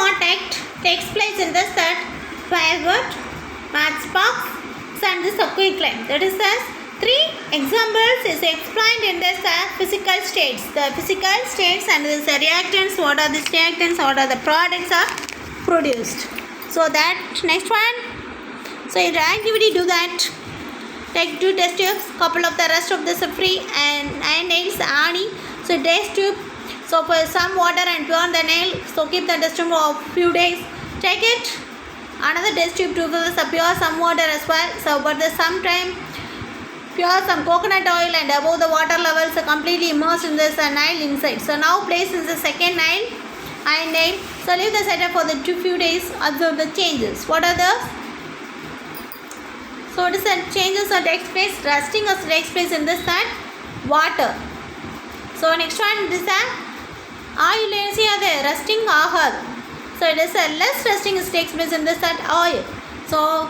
contact takes place in the set firewood, matchbox, and the subquicklime. That is as three examples is explained in the physical states. The physical states and the reactants, what are the reactants, what are the products are produced. So that next one. So in the activity do that. Take 2 test tubes, couple of the rest of the free and 9 nails honey. So test tube. So for some water and pure the nail. So keep the test tube for few days. Take it. Another test tube to pure some water as well. So but the sometime pure some coconut oil and above the water levels are completely immersed in this nail inside. So now place in the second nail and nail. So leave the setup for the few days. Observe the changes. What are the? So what is the changes that takes place? Rusting takes place in this and water. So next one is the oil there rusting ahad. So it is a less rusting takes place in this and oil. So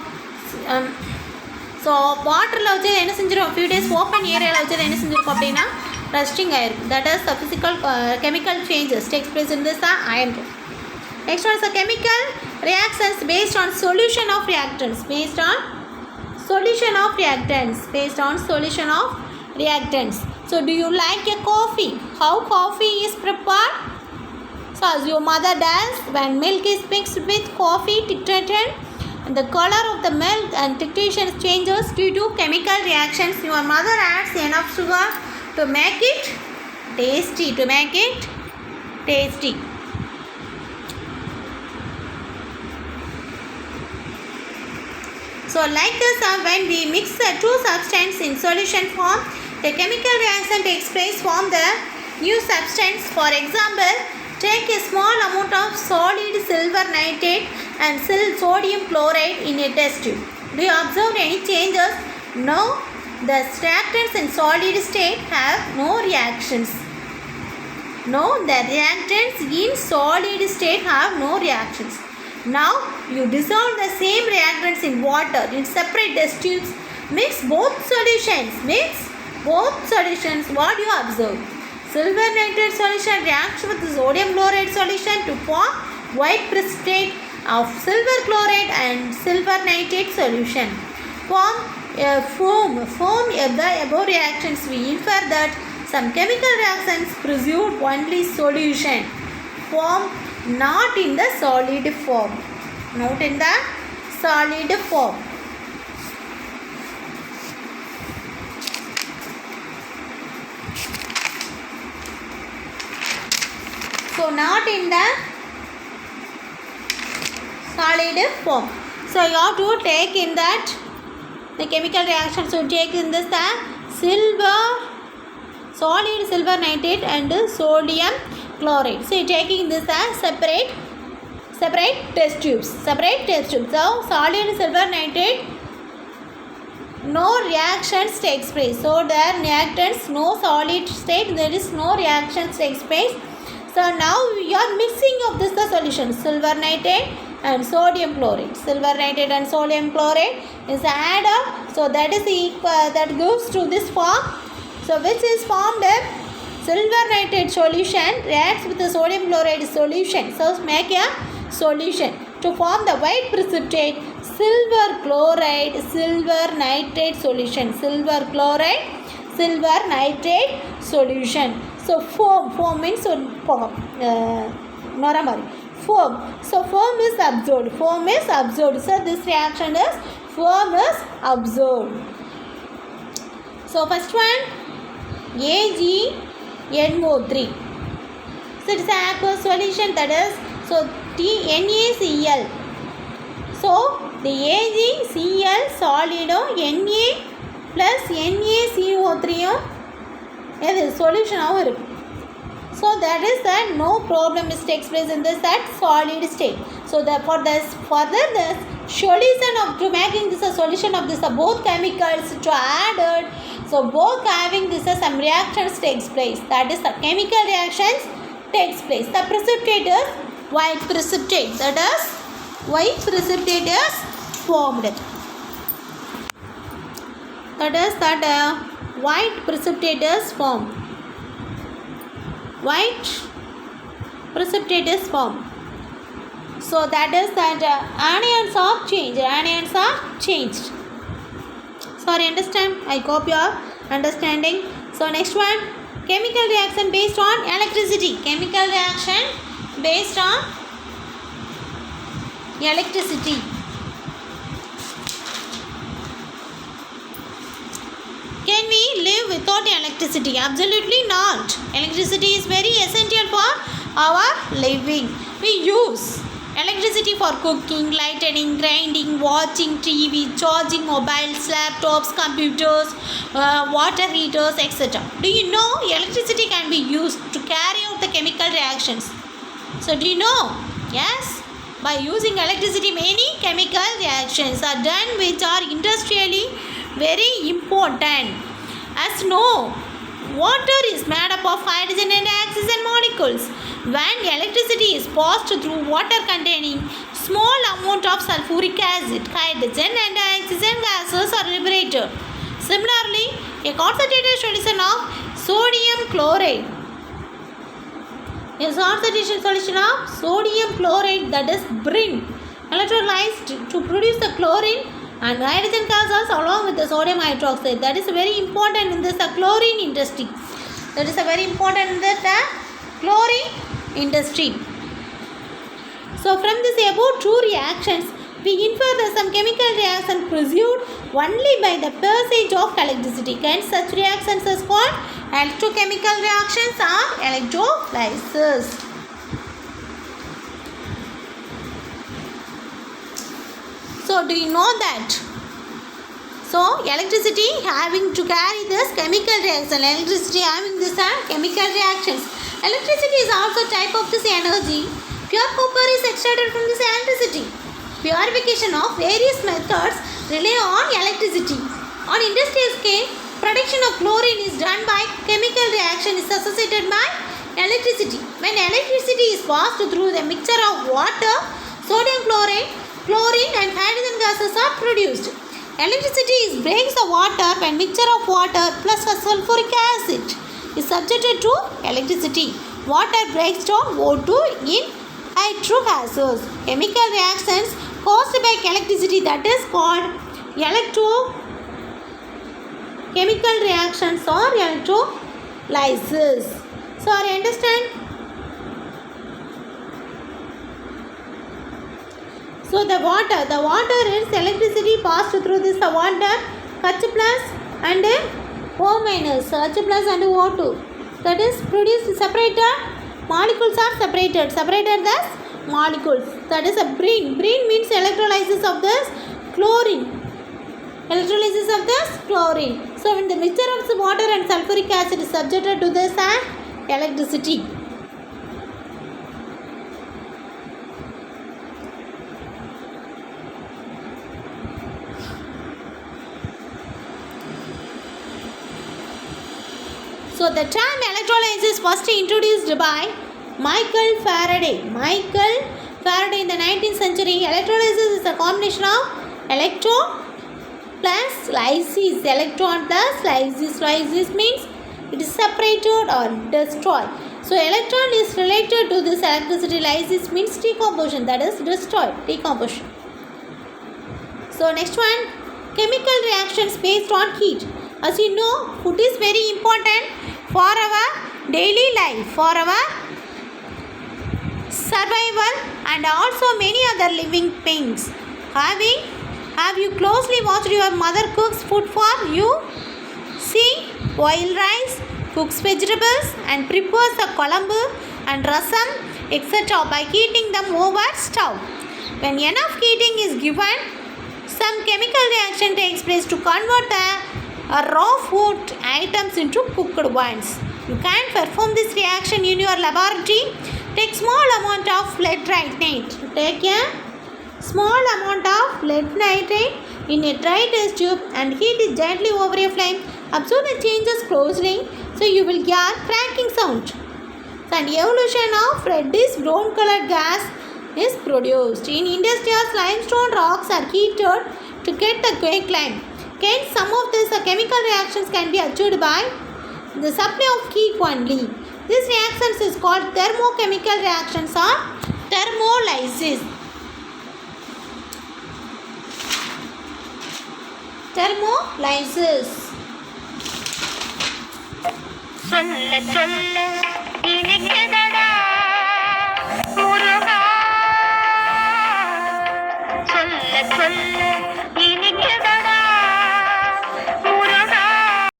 water la vachha enna senjirom few days open area la vachha enna senjirom appadina rusting iron. That is the physical chemical changes takes place in this iron. Next one is the chemical reactions based on solution of reactants. Based on solution of reactants. So do you like a coffee? How coffee is prepared? So as your mother does, when milk is mixed with coffee titrated, and the color of the milk and titrations changes due to chemical reactions. Your mother adds enough sugar to make it tasty. So like this, when we mix the two substances in solution form, the chemical reaction takes place from the new substance. For example, take a small amount of solid silver nitrate and sodium chloride in a test tube. Do you observe any changes? No. The reactants in solid state have no reactions. No, the reactants in solid state have no reactions. Now you dissolve the same reactants in water in separate test tubes. Mix both solutions. What do you observe? Silver nitrate solution reacts with the sodium chloride solution to form white precipitate of silver chloride and silver nitrate solution. Form a foam of the above reactions. We infer that some chemical reactions produce only solution form, not in the solid form. So not in the solid form. So you have to take in that the chemical reaction. So take in this solid silver nitrate and sodium chloride. So taking this as separate test tubes. So solid silver nitrate, no reactions takes place. So there reactants, no solid state, there is no reactions takes place. So now you are mixing of this the solution silver nitrate and sodium chloride. Silver nitrate and sodium chloride is add up. So that is equal, that goes to this form. So which is formed a silver nitrate solution reacts with the sodium chloride solution. So make a solution to form the white precipitate silver chloride silver nitrate solution. Silver chloride silver nitrate solution. So foam means foam. So foam is absorbed. So this reaction is foam is absorbed. So first one AgNO3. So it is an aqueous solution, that is so NaCl. So the AgCl solid Na plus NaCO3 is solution. So that is that no problem takes place in this that solid state. So for this solution of to making this a solution of this both chemicals to added. So both having this some reactions takes place. That is the chemical reactions takes place. The precipitate is white precipitate. That is white precipitate is formed. That is that white precipitate is formed. White precipitate is formed. So that is that anions are changed. Anions are changed. Sorry, understand? I hope you are understanding. So next one, chemical reaction based on electricity. Chemical reaction based on electricity. Can we live without electricity? Absolutely not. Electricity is very essential for our living. We use electricity for cooking, lighting, grinding, watching TV, charging mobiles, laptops, computers, water heaters, etc. Do you know electricity can be used to carry out the chemical reactions? So do you know? Yes. By using electricity, many chemical reactions are done which are industrially very important. As know, water is made up of hydrogen and oxygen molecules. When electricity is passed through water containing small amount of sulfuric acid, hydrogen and oxygen gases are liberated. Similarly, a concentrated solution of sodium chloride. A concentrated solution of sodium chloride, that is Brin, electrolyzed to produce the chlorine and hydrogen gases along with the sodium hydroxide. That is very important in this chlorine industry. That is very important in the chlorine industry. So from this above two reactions, we infer that some chemical reaction pursued only by the passage of electricity. Hence, such reactions are called electrochemical reactions or electrolysis. So, do you know that? So, electricity having to carry this chemical reaction. Electricity having this chemical reactions. Electricity is also type of this energy. Pure copper is extracted from this electricity. Purification of various methods rely on electricity. On industrial scale, production of chlorine is done by chemical reaction is associated by electricity. When electricity is passed through the mixture of water, sodium chloride, chlorine and hydrogen gases are produced. Electricity breaks the water when mixture of water plus sulfuric acid is subjected to electricity. Water breaks down O2 in hydro gases. Chemical reactions caused by electricity, that is called electrochemical reactions or electrolysis. So, I understand. So, the water is electricity passed through this water, H plus and O minus, H plus and O2. That is produced separated, molecules are separated thus molecules. That is a Brin. Brin means electrolysis of this chlorine. Electrolysis of this chlorine. So, when the mixture of the water and sulfuric acid is subjected to this electricity. So, the term electrolysis was first introduced by Michael Faraday. Michael Faraday in the 19th century. Electrolysis is a combination of electron plus lysis. Electron plus lysis. Lysis means it is separated or destroyed. So, electron is related to this electricity. Lysis means decomposition, that is destroyed, decomposition. So, next one, chemical reactions based on heat. As you know, food is very important for our daily life, for our survival and also many other living things. Have you closely watched your mother cooks food for you? See, boil rice, cooks vegetables and prepares the kolambu and rasam etc. by heating them over stove. When enough heating is given, some chemical reaction takes place to convert the raw food items into cooked ones. You can perform this reaction in your laboratory. Take small amount of lead nitrate. Take a small amount of lead nitrate in a dry test tube and heat it gently over a flame. Observe the changes closely so you will hear cracking sound. And evolution of reddish brown colored gas is produced. In industrial, limestone rocks are heated to get the quicklime. Hence, some of these chemical reactions can be achieved by the supply of heat only. This reactions is called thermochemical reactions or thermolysis. thermolysis. Thermolysis. சொல்ல சொல்ல இனிக்குதடா முருகா சொல்ல சொல்ல